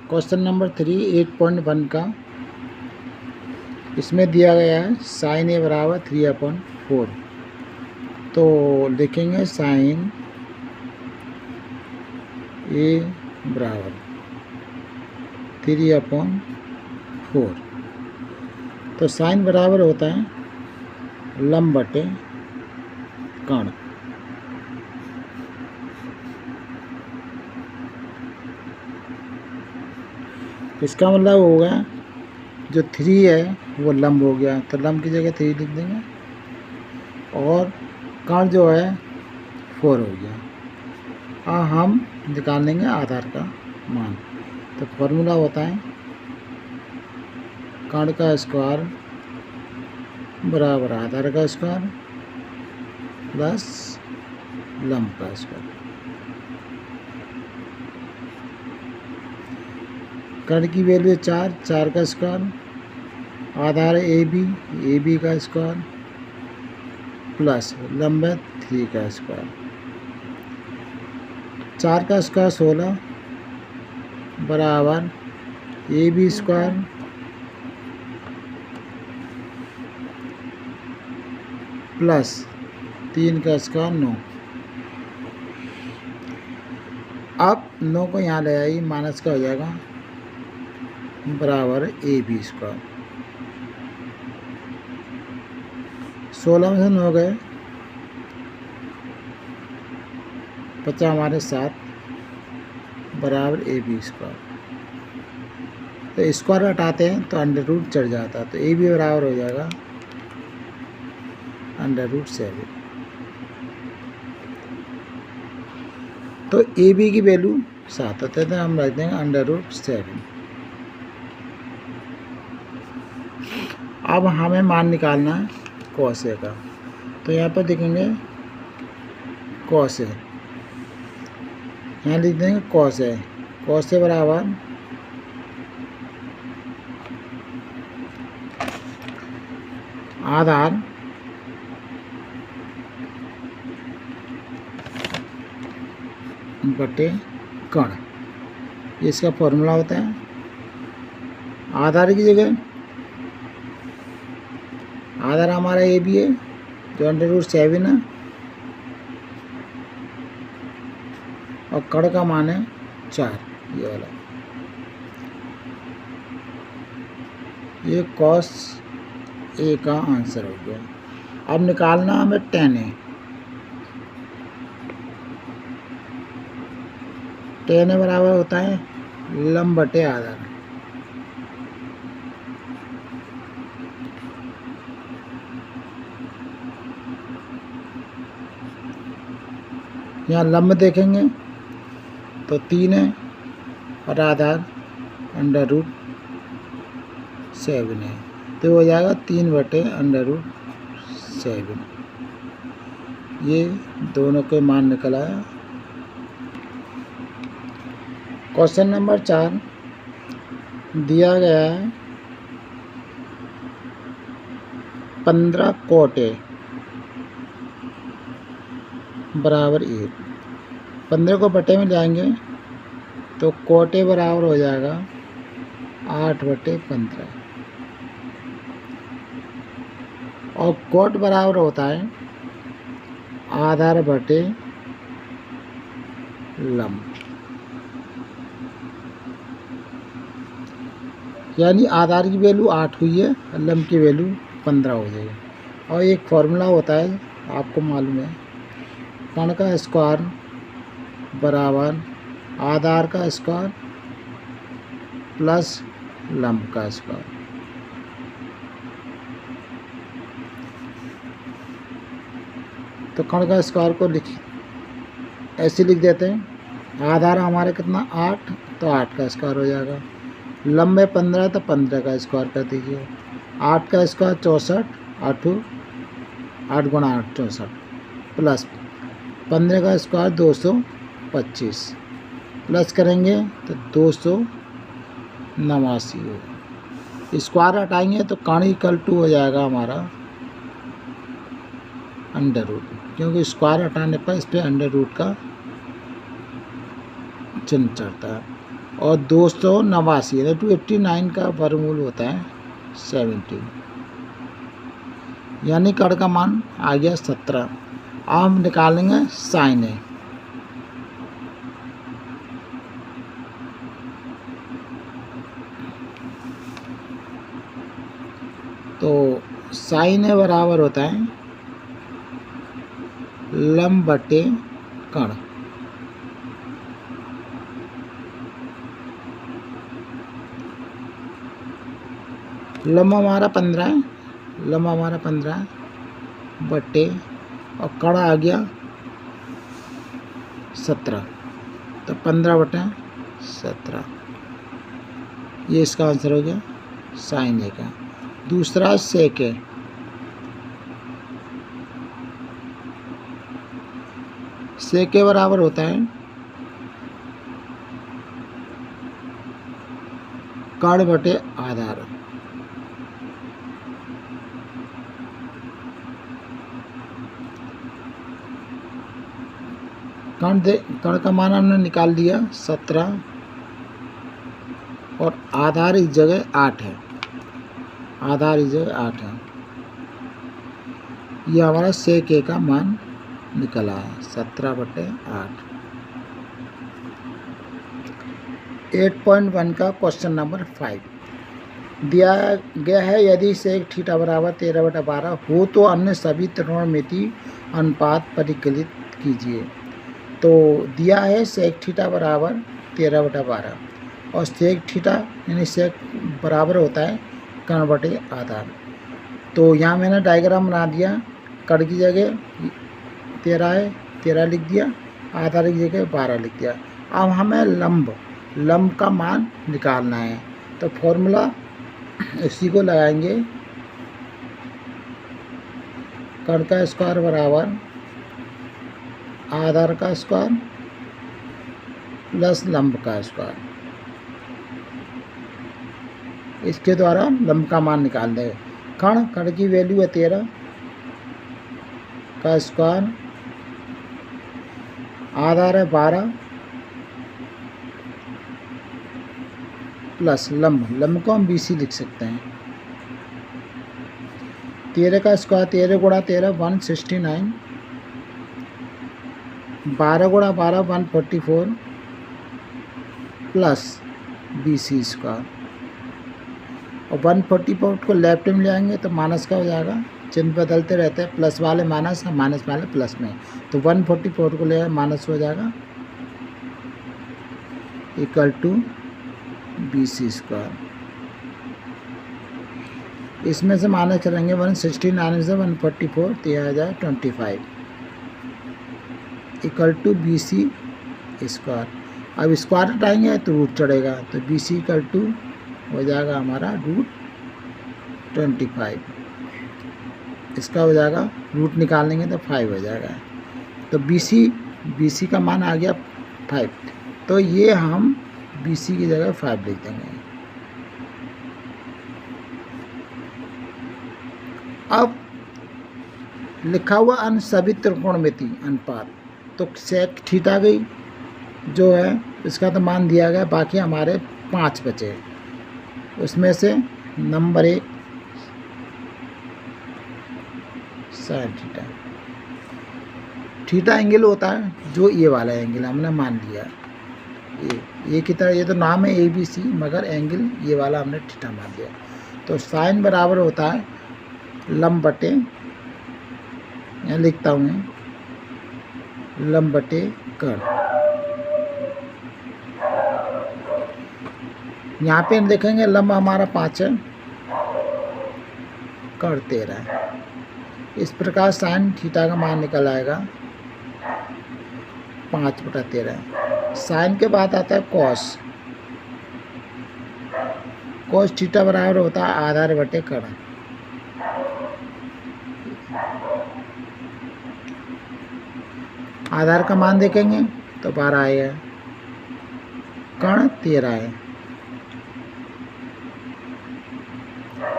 Question number 3 8.1 का, इसमें दिया गया है साइन ए बराबर 3/4। तो लिखेंगे साइन ए बराबर 3/4। तो साइन बराबर होता है लंब बटे कर्ण। इसका मतलब होगा जो 3 है वो लंब हो गया, तो लंब की जगह 3 लिख देंगे, और कर्ण जो है 4 हो गया। हम निकाल लेंगे आधार का मान। तो फॉर्मूला होता है कर्ण का स्क्वायर बराबर आधार का स्क्वायर प्लस लंब का स्क्वायर। कर्ण की वैल्यू है 4 का स्क्वायर, आधार ए बी का स्क्वायर प्लस लंब है 3 का स्क्वायर। 4 का स्क्वायर 16 बराबर ए बी स्क्वायर प्लस 3 का स्क्वायर 9। अब 9 को यहाँ ले आइए, माइनस का हो जाएगा बराबर ए बी स्क्वायर। 16 में से 9 गए, 50 हमारे 7 बराबर ए बी स्क्वायर। तो स्क्वायर हटाते हैं तो अंडर रूट चढ़ जाता है, तो ए बी बराबर हो जाएगा √7। तो ए बी की वैल्यू 7 होते हैं, तो हम रख देंगे √7। अब हमें मान निकालना है कॉस ए का, तो यहाँ पर देखेंगे कॉस ए, यहाँ लिख देंगे कॉस ए बराबर आधार बटे कर्ण। ये इसका फॉर्मूला होता है। आधार की जगह आधार हमारा ए बी है जो √7 है, और कर्ण का मान है 4, ये वाला। ये कॉस ए का आंसर हो गया। अब निकालना हमें tan ए। tan ए बराबर होता है लंब बटे आधार। यहाँ लंब देखेंगे तो 3 है और आधार √7 है, तो हो जाएगा 3/√7। ये दोनों के मान निकल आया। क्वेश्चन नंबर 4 दिया गया है 15 cot A बराबर 1। 15 को बटे में जाएंगे तो cot A बराबर हो जाएगा 8/15, और cot बराबर होता है आधार बटे लंब। यानी आधार की वैल्यू 8 हुई है और लंब की वैल्यू 15 हो जाएगी। और एक फॉर्मूला होता है, आपको मालूम है, कर्ण का स्क्वायर बराबर आधार का स्क्वायर प्लस लंब का स्क्वायर। तो कर्ण का स्क्वायर को ऐसे लिख देते हैं। आधार हमारे कितना 8, तो 8 का स्क्वायर हो जाएगा। लंब है 15, तो 15 का स्क्वायर कर दीजिए। 8 का स्क्वायर 64, 8 × 8 64, प्लस 15 का स्क्वायर 225, प्लस करेंगे तो 289 हो। स्क्वायर हटाएंगे तो कर्ण = हो जाएगा हमारा √, क्योंकि स्क्वायर हटाने पर इस पर √का चिन्ह चढ़ता है। और 289 यानी 289 का वर्गमूल होता है 70, यानी कण का मान आ गया 17। अब हम निकालेंगे साइन ए। तो साइन ए बराबर होता है लंब बटे कण। लंब हमारा 15 है, लंब हमारा 15 है बटे और कण आ गया 17, तो 15 बटे 17, ये इसका आंसर हो गया साइन ए का। दूसरा सेक है, सेक के बराबर होता है कण बटे आधार। कण का मान हमने निकाल दिया 17 और आधार इस जगह 8 है, आधार इस जगह 8 है। ये हमारा सेक ए का मान निकला है 17 बटे 8। 8.1 का क्वेश्चन नंबर 5 दिया गया है, यदि सेक थीटा बराबर 13/12 हो तो अन्य सभी त्रिकोणमितीय अनुपात परिकलित कीजिए। तो दिया है सेक थीटा बराबर 13/12 और सेक थीटा यानी सेक बराबर होता है कण बटे आधार। तो यहाँ मैंने डायग्राम बना दिया, कण की जगह 13 है 13 लिख दिया, आधार की जगह 12 लिख दिया। अब हमें लंब का मान निकालना है, तो फॉर्मूला इसी को लगाएंगे, कण का स्क्वायर बराबर आधार का स्क्वायर प्लस लंब का स्क्वायर। इसके द्वारा लंब का मान निकाल देंगे। कण की वैल्यू है 13 का स्क्वायर, आधार है 12 प्लस लंब को हम BC लिख सकते हैं। 13 का स्क्वायर 13 गुणा 13 169, 12 गुणा 12 144 प्लस BC स्क्वायर। और 144 को लेफ्ट में ले आएंगे तो माइनस का हो जाएगा, चिन्ह बदलते रहते हैं, प्लस वाले माइनस है माइनस वाले प्लस में, तो 144 को ले आए माइनस हो जाएगा इक्वल टू BC स्क्वायर। इसमें से माइनस करेंगे 169 से 144 तो यह आ जाए 25 इक्वल टू BC स्क्वायर। अब स्क्वायर हटाएंगे तो रूट चढ़ेगा, तो BC इक्वल टू हो जाएगा हमारा √25। इसका हो जाएगा रूट निकालेंगे तो 5 हो जाएगा, तो BC का मान आ गया 5, तो ये हम BC की जगह 5 लिख देंगे। अब लिखा हुआ अन्य सभी त्रिकोणमितीय अनुपात, तो सेक थीटा गई जो है इसका तो मान दिया गया, बाकी हमारे 5 बचे, उसमें से नंबर 1 साइन थीटा एंगल होता है, जो ये वाला एंगल हमने मान लिया, ये की तरह, ये तो नाम है ABC मगर एंगल ये वाला हमने थीटा मान लिया। तो साइन बराबर होता है लंब बटे, यहाँ लिखता हूँ मैं, लंब बटे कण। यहाँ पे हम देखेंगे लंब हमारा 5 है, कण 13 है। इस प्रकार साइन थीटा का मान निकल आएगा 5/13। साइन के बाद आता है कॉस थीटा बराबर होता है आधार बटे कण। आधार का मान देखेंगे तो 12 आएगा, कण 13 है,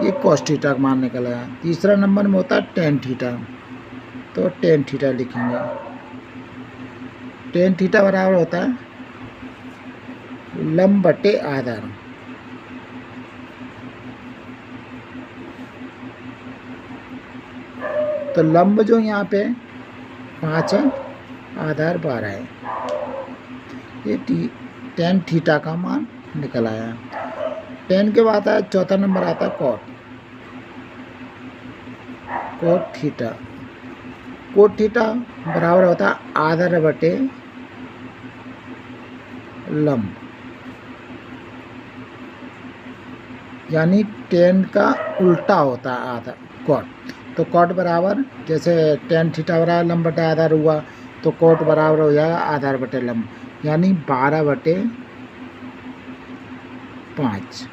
ये कॉस थीटा का मान निकल आया। तीसरा नंबर में होता है टेन थीटा, तो टेन थीटा लिखेंगे। टेन थीटा बराबर होता है लंब बटे आधार। तो लंब जो यहाँ पे 5 है, आधार 12 है। ये tan थीटा का मान निकल आया। tan के बाद है चौथा नंबर आता है cot थीटा। cot थीटा बराबर होता है आधार बटे लंब, यानी tan का उल्टा होता है आधा cot। तो cot बराबर, जैसे tan थीटा बराबर लंब बटे आधार हुआ, तो cot बराबर हो जाएगा आधार बटे लंब, यानी 12 बटे 5।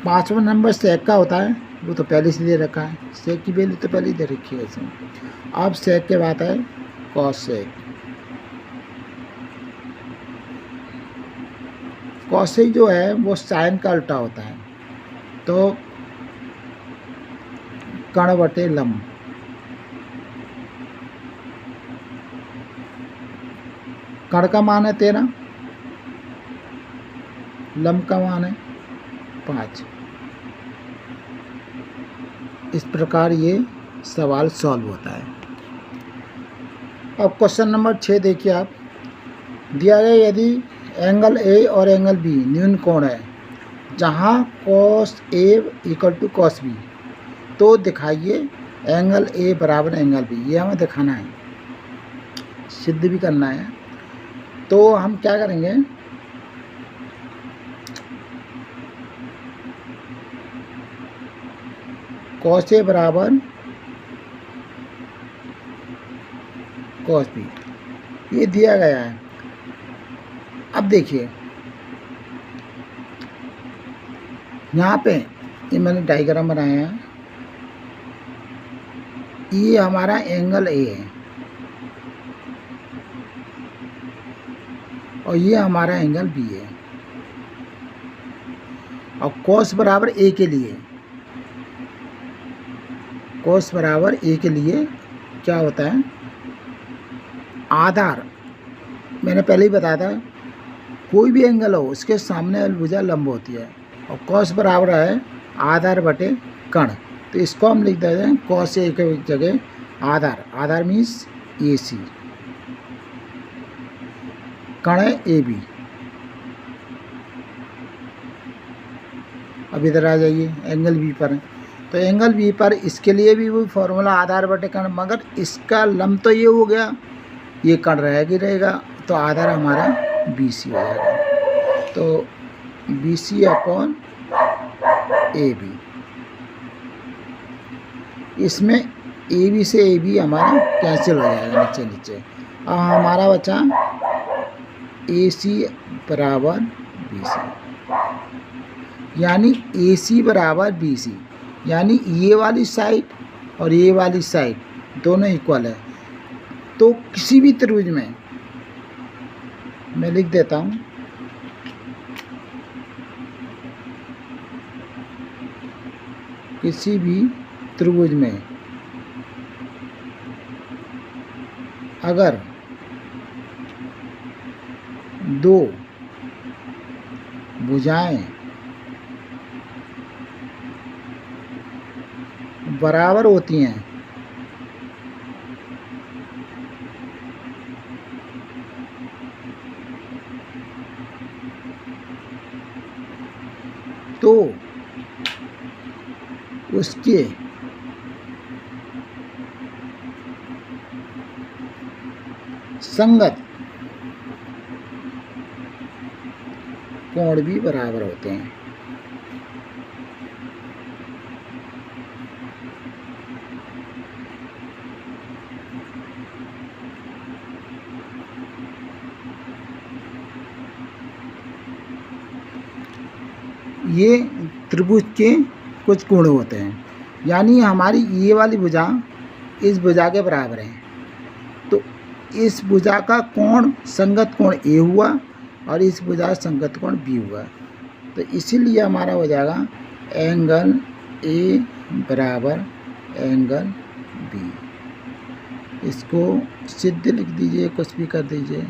5वां नंबर सेक का होता है, वो तो पहले से दे रखा है, सेक की वैल्यू तो पहले ही दे रखी है इसमें। अब सेक के बाद है कॉसेक। कॉसेक जो है वो साइन का उल्टा होता है, तो कर्ण बटे लंब। कर्ण का मान है 13, लंब का मान है 5। इस प्रकार ये सवाल सॉल्व होता है। अब क्वेश्चन नंबर 6 देखिए आप। दिया गया यदि एंगल ए और एंगल बी न्यून कोण है, जहाँ cos A equal to cos B, तो दिखाइए एंगल ए बराबर एंगल बी। ये हमें दिखाना है, सिद्ध भी करना है। तो हम क्या करेंगे, cos A बराबर cos B, ये दिया गया है। अब देखिए यहाँ पे ये मैंने डायग्राम बनाया है, ये हमारा एंगल ए है और ये हमारा एंगल बी है। और cos बराबर ए के लिए, cos बराबर ए के लिए क्या होता है, आधार। मैंने पहले ही बताया था, कोई भी एंगल हो उसके सामने वाली भुजा लंब होती है, और cos बराबर है आधार बटे कर्ण। तो इसको हम लिख देते हैं cos ए के जगह आधार। आधार मीन्स AC, कर्ण है AB। अब इधर आ जाइए एंगल बी पर। तो एंगल बी पर इसके लिए भी वही फॉर्मूला आधार बटे कर्ण, मगर इसका लंब तो ये हो गया, ये कर्ण रहेगा रहेगा, तो आधार हमारा BC हो जाएगा। तो BC अपॉन AB, इसमें AB से AB हमारा कैंसिल हो जाएगा नीचे नीचे। अब हमारा बचा AC बराबर BC, यानी AC बराबर BC, यानी ये वाली साइड और ये वाली साइड दोनों इक्वल है। तो किसी भी त्रिभुज में मैं लिख देता हूँ, किसी भी त्रिभुज में अगर दो भुजाएं बराबर होती हैं, तो उसके संगत कोण भी बराबर होते हैं। ये त्रिभुज के कुछ कोण होते हैं, यानी हमारी ये वाली भुजा इस भुजा के बराबर है, तो इस भुजा का कोण संगत कोण ए हुआ और इस भुजा संगत कोण बी हुआ। तो इसीलिए हमारा हो जाएगा एंगल ए बराबर एंगल बी। इसको सिद्ध लिख दीजिए, कुछ भी कर दीजिए।